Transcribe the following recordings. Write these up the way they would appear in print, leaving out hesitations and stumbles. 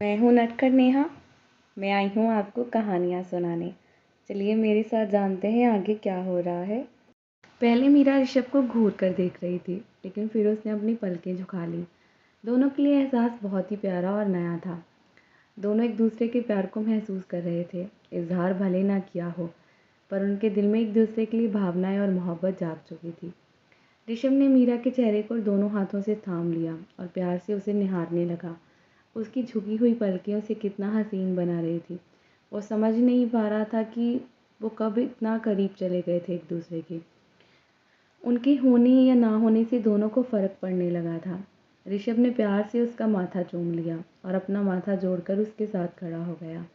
मैं हूँ नटखट नेहा। मैं आई हूँ आपको कहानियाँ सुनाने। चलिए मेरे साथ जानते हैं आगे क्या हो रहा है। पहले मीरा ऋषभ को घूर कर देख रही थी, लेकिन फिर उसने अपनी पलकें झुका ली। दोनों के लिए एहसास बहुत ही प्यारा और नया था। दोनों एक दूसरे के प्यार को महसूस कर रहे थे। इजहार भले ना किया हो, पर उनके दिल में एक दूसरे के लिए भावनाएं और मोहब्बत जाग चुकी थी। ऋषभ ने मीरा के चेहरे को दोनों हाथों से थाम लिया और प्यार से उसे निहारने लगा। उसकी झुकी हुई पलकें उसे कितना हसीन बना रही थी। वो समझ नहीं पा रहा था कि वो कब इतना करीब चले गए थे एक दूसरे के। उनके होने या ना होने से दोनों को फ़र्क पड़ने लगा था। ऋषभ ने प्यार से उसका माथा चूम लिया और अपना माथा जोड़कर उसके साथ खड़ा हो गया।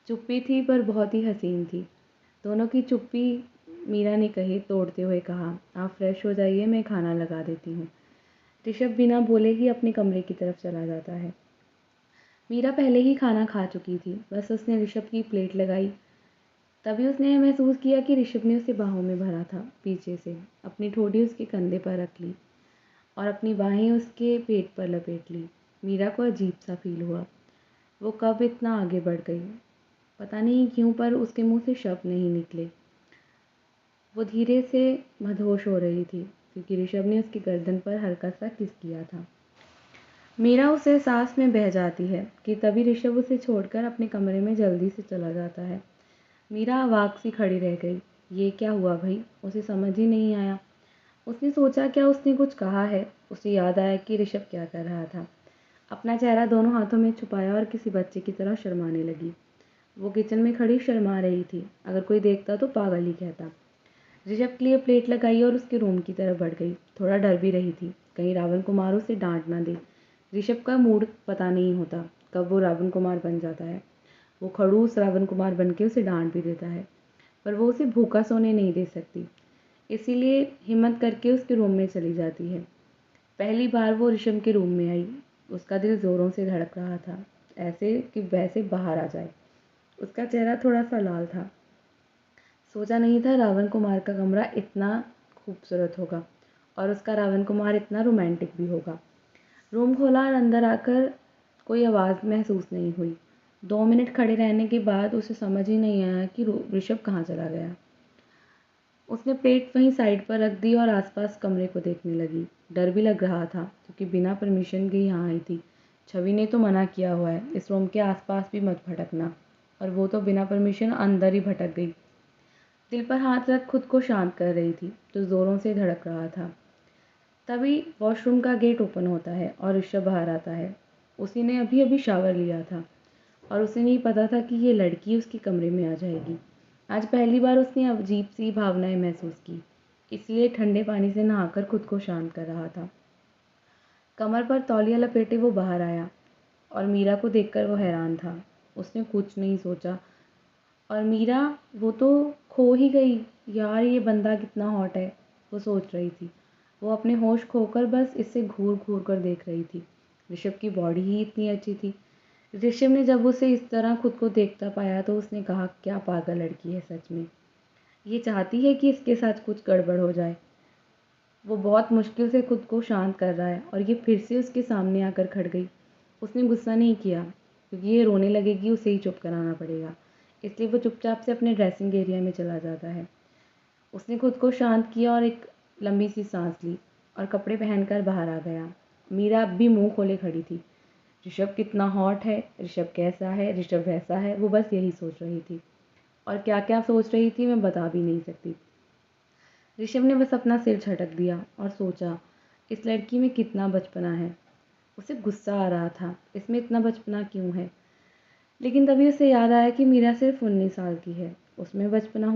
चुप्पी थी पर बहुत ही हसीन थी। दोनों की चुप्पी मीरा ने कही तोड़ते हुए कहा, आप फ्रेश हो जाइए, मैं खाना लगा देती हूँ। ऋषभ बिना बोले ही अपने कमरे की तरफ चला जाता है। मीरा पहले ही खाना खा चुकी थी, बस उसने ऋषभ की प्लेट लगाई। तभी उसने महसूस किया कि ऋषभ ने उसे बाहों में भरा था पीछे से। अपनी ठोड़ी उसके कंधे पर रख ली और अपनी बाहें उसके पेट पर लपेट ली। मीरा को अजीब सा फील हुआ। वो कब इतना आगे बढ़ गई, पता नहीं क्यों, पर उसके मुंह से शब्द नहीं निकले। वो धीरे से मदहोश हो रही थी क्योंकि ऋषभ ने उसकी गर्दन पर हल्का सा किस किया था। मीरा उस एहसास में बह जाती है कि तभी ऋषभ उसे छोड़कर अपने कमरे में जल्दी से चला जाता है। मीरा अवाक सी खड़ी रह गई। ये क्या हुआ भाई, उसे समझ ही नहीं आया। उसने सोचा क्या उसने कुछ कहा है। उसे याद आया कि ऋषभ क्या कर रहा था। अपना चेहरा दोनों हाथों में छुपाया और किसी बच्चे की तरह शर्माने लगी। वो किचन में खड़ी शर्मा रही थी। अगर कोई देखता तो पागल ही कहता। ऋषभ के लिए प्लेट लगाई और उसके रूम की तरफ बढ़ गई। थोड़ा डर भी रही थी, कहीं रावण कुमार उसे डांट ना दे। ऋषभ का मूड पता नहीं होता कब वो रावण कुमार बन जाता है। वो खड़ूस रावण कुमार बन के उसे डांट भी देता है, पर वो उसे भूखा सोने नहीं दे सकती। इसीलिए हिम्मत करके उसके रूम में चली जाती है। पहली बार वो ऋषभ के रूम में आई, उसका दिल ज़ोरों से धड़क रहा था, ऐसे कि वैसे बाहर आ जाए। उसका चेहरा थोड़ा सा लाल था। सोचा नहीं था रावण कुमार का कमरा इतना खूबसूरत होगा और उसका रावण कुमार इतना रोमांटिक भी होगा। रूम खोला और अंदर आकर कोई आवाज़ महसूस नहीं हुई। 2 मिनट खड़े रहने के बाद उसे समझ ही नहीं आया कि ऋषभ कहाँ चला गया। उसने प्लेट वहीं साइड पर रख दी और आसपास कमरे को देखने लगी। डर भी लग रहा था क्योंकि बिना परमिशन के यहाँ आई थी। छवि ने तो मना किया हुआ है इस रूम के आसपास भी मत भटकना, और वो तो बिना परमिशन अंदर ही भटक गई। दिल पर हाथ रख खुद को शांत कर रही थी तो ज़ोरों से धड़क रहा था। तभी वॉशरूम का गेट ओपन होता है और ऋषभ बाहर आता है। उसी ने अभी अभी शावर लिया था और उसे नहीं पता था कि ये लड़की उसके कमरे में आ जाएगी। आज पहली बार उसने अजीब सी भावनाएं महसूस की, इसलिए ठंडे पानी से नहाकर खुद को शांत कर रहा था। कमर पर तौलिया लपेटे वो बाहर आया और मीरा को देखकर वो हैरान था। उसने कुछ नहीं सोचा, और मीरा, वो तो खो ही गई। यार ये बंदा कितना हॉट है, वो सोच रही थी। वो अपने होश खोकर बस इससे घूर घूर कर देख रही थी। ऋषभ की बॉडी ही इतनी अच्छी थी। ऋषभ ने जब उसे इस तरह खुद को देखता पाया तो उसने कहा, क्या पागल लड़की है सच में। ये चाहती है कि इसके साथ कुछ गड़बड़ हो जाए। वो बहुत मुश्किल से खुद को शांत कर रहा है और ये फिर से उसके सामने आकर खड़ गई। उसने गुस्सा नहीं किया क्योंकि ये रोने लगेगी, उसे ही चुप कराना पड़ेगा। इसलिए वो चुपचाप से अपने ड्रेसिंग एरिया में चला जाता है। उसने खुद को शांत किया और एक लंबी सी सांस ली और कपड़े पहनकर बाहर आ गया। मीरा अब भी मुंह खोले खड़ी थी। ऋषभ कितना हॉट है, ऋषभ कैसा है, ऋषभ वैसा है, वो बस यही सोच रही थी। और क्या क्या सोच रही थी मैं बता भी नहीं सकती। ऋषभ ने बस अपना सिर झटक दिया और सोचा, इस लड़की में कितना बचपना है। उसे गुस्सा आ रहा था, इसमें इतना बचपना क्यों है। लेकिन तभी उसे याद आया कि मीरा सिर्फ 19 साल की है, उसमें बचपना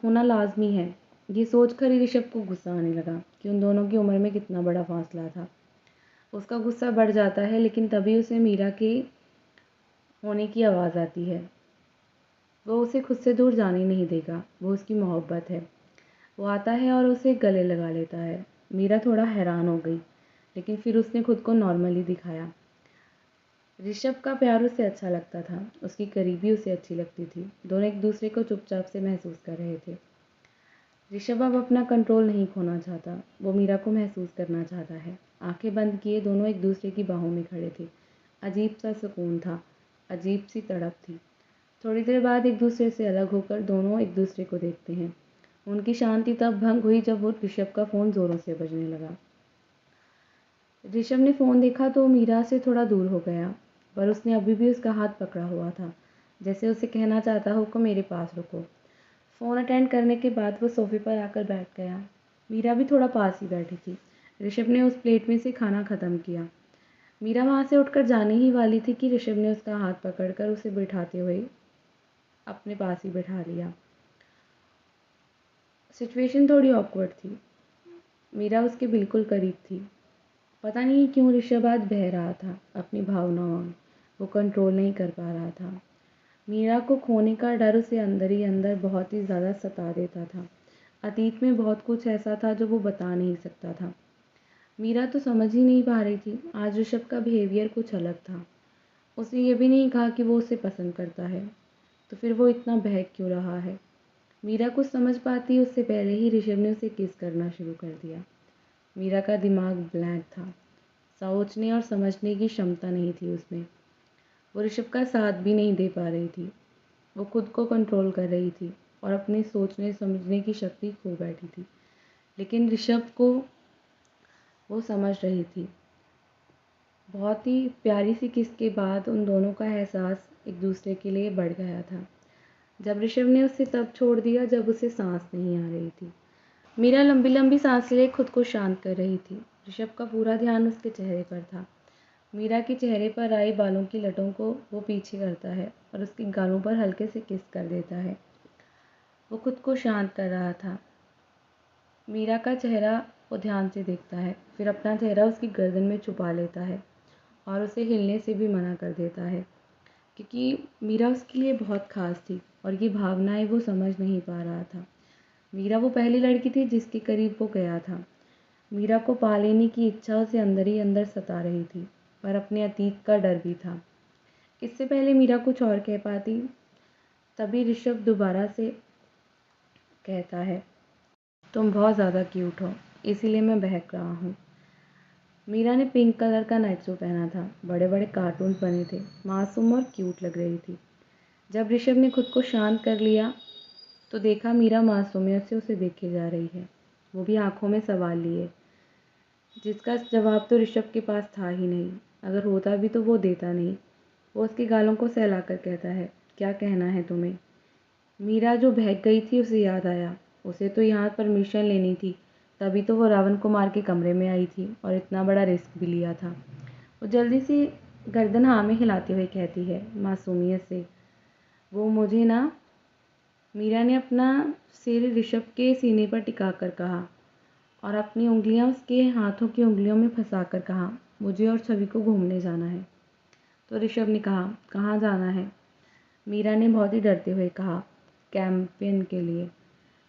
होना लाजमी है। ये सोचकर ही ऋषभ को गुस्सा आने लगा कि उन दोनों की उम्र में कितना बड़ा फासला था। उसका गुस्सा बढ़ जाता है, लेकिन तभी उसे मीरा के होने की आवाज़ आती है। वो उसे खुद से दूर जाने नहीं देगा, वो उसकी मोहब्बत है। वो आता है और उसे गले लगा लेता है। मीरा थोड़ा हैरान हो गई, लेकिन फिर उसने खुद को नॉर्मली दिखाया। ऋषभ का प्यार उसे अच्छा लगता था, उसकी करीबी उसे अच्छी लगती थी। दोनों एक दूसरे को चुपचाप से महसूस कर रहे थे। ऋषभ अब अपना कंट्रोल नहीं खोना चाहता, वो मीरा को महसूस करना चाहता है। आंखें बंद किए दोनों एक दूसरे की बाहों में खड़े थे। अजीब सा सुकून था। अजीब सी तड़प थी। थोड़ी देर बाद एक दूसरे से अलग होकर दोनों एक दूसरे को देखते हैं। उनकी शांति तब भंग हुई जब वो ऋषभ का फ़ोन ज़ोरों से बजने लगा। ऋषभ ने फ़ोन देखा तो मीरा से थोड़ा दूर हो गया, पर उसने अभी भी उसका हाथ पकड़ा हुआ था, जैसे उसे कहना चाहता हो कि मेरे पास रुको। फ़ोन अटेंड करने के बाद वो सोफ़े पर आकर बैठ गया। मीरा भी थोड़ा पास ही बैठी थी। ऋषभ ने उस प्लेट में से खाना ख़त्म किया। मीरा वहाँ से उठकर जाने ही वाली थी कि ऋषभ ने उसका हाथ पकड़कर उसे बिठाते हुए अपने पास ही बिठा लिया। सिचुएशन थोड़ी ऑकवर्ड थी। मीरा उसके बिल्कुल करीब थी। पता नहीं क्यों ऋषभ आज बह रहा था अपनी भावनाओं में। वो कंट्रोल नहीं कर पा रहा था। मीरा को खोने का डर उसे अंदर ही अंदर बहुत ही ज़्यादा सता देता था। अतीत में बहुत कुछ ऐसा था जो वो बता नहीं सकता था। मीरा तो समझ ही नहीं पा रही थी। आज ऋषभ का बिहेवियर कुछ अलग था। उसने ये भी नहीं कहा कि वो उसे पसंद करता है, तो फिर वो इतना बहक क्यों रहा है। मीरा कुछ समझ पाती उससे पहले ही ऋषभ ने उसे किस करना शुरू कर दिया। मीरा का दिमाग ब्लैंक था। सोचने और समझने की क्षमता नहीं थी उसमें। वो ऋषभ का साथ भी नहीं दे पा रही थी। वो खुद को कंट्रोल कर रही थी और अपनी सोचने समझने की शक्ति खो बैठी थी। लेकिन ऋषभ को वो समझ रही थी। बहुत ही प्यारी सी किस के बाद उन दोनों का एहसास एक दूसरे के लिए बढ़ गया था। जब ऋषभ ने उसे तब छोड़ दिया जब उसे सांस नहीं आ रही थी। मीरा लंबी लंबी सांस ले खुद को शांत कर रही थी। ऋषभ का पूरा ध्यान उसके चेहरे पर था। मीरा के चेहरे पर आई बालों की लटों को वो पीछे करता है और उसके गालों पर हल्के से किस कर देता है। वो खुद को शांत कर रहा था। मीरा का चेहरा वो ध्यान से देखता है, फिर अपना चेहरा उसकी गर्दन में छुपा लेता है और उसे हिलने से भी मना कर देता है, क्योंकि मीरा उसके लिए बहुत ख़ास थी और ये भावनाएं वो समझ नहीं पा रहा था। मीरा वो पहली लड़की थी जिसके करीब वो गया था। मीरा को पा लेने की इच्छा उसे अंदर ही अंदर सता रही थी, पर अपने अतीत का डर भी था। इससे पहले मीरा कुछ और कह पाती, तभी ऋषभ दोबारा से कहता है, तुम बहुत ज़्यादा क्यूट हो, इसीलिए मैं बहक रहा हूँ। मीरा ने पिंक कलर का नाइट सूट पहना था। बड़े बड़े कार्टून बने थे। मासूम और क्यूट लग रही थी। जब ऋषभ ने खुद को शांत कर लिया तो देखा मीरा मासूमियत से उसे देखे जा रही है, वो भी आंखों में सवाल लिए, जिसका जवाब तो ऋषभ के पास था ही नहीं। अगर होता भी तो वो देता नहीं। वो उसके गालों को सहलाकर कहता है, क्या कहना है तुम्हें। मीरा जो बहक गई थी उसे याद आया, उसे तो यहाँ परमिशन लेनी थी, तभी तो वो रावण कुमार के कमरे में आई थी और इतना बड़ा रिस्क भी लिया था। वो जल्दी से गर्दन हाँ में हिलाते हुए कहती है मासूमियत से, वो मुझे ना। मीरा ने अपना सिर ऋषभ के सीने पर टिकाकर कहा और अपनी उंगलियां उसके हाथों की उंगलियों में फंसाकर कहा, मुझे और छवि को घूमने जाना है। तो ऋषभ ने कहा, कहाँ जाना है। मीरा ने बहुत ही डरते हुए कहा, कैंपेन के लिए।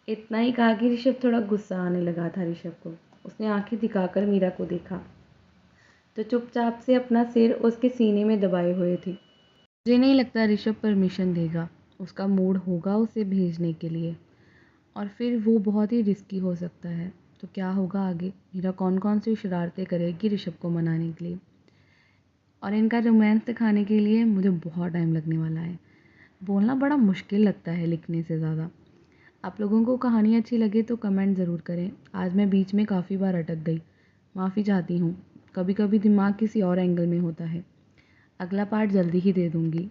इतना ही कहा कि ऋषभ थोड़ा गुस्सा आने लगा था ऋषभ को। उसने आंखें दिखाकर मीरा को देखा तो चुपचाप से अपना सिर उसके सीने में दबाए हुए थी। मुझे नहीं लगता ऋषभ परमिशन देगा। उसका मूड होगा उसे भेजने के लिए, और फिर वो बहुत ही रिस्की हो सकता है। तो क्या होगा आगे, मीरा कौन कौन सी शरारतें करेगी ऋषभ को मनाने के लिए। और इनका रोमांस दिखाने के लिए मुझे बहुत टाइम लगने वाला है। बोलना बड़ा मुश्किल लगता है लिखने से ज़्यादा। आप लोगों को कहानी अच्छी लगे तो कमेंट ज़रूर करें। आज मैं बीच में काफ़ी बार अटक गई, माफ़ी चाहती हूँ। कभी कभी दिमाग किसी और एंगल में होता है। अगला पार्ट जल्दी ही दे दूँगी।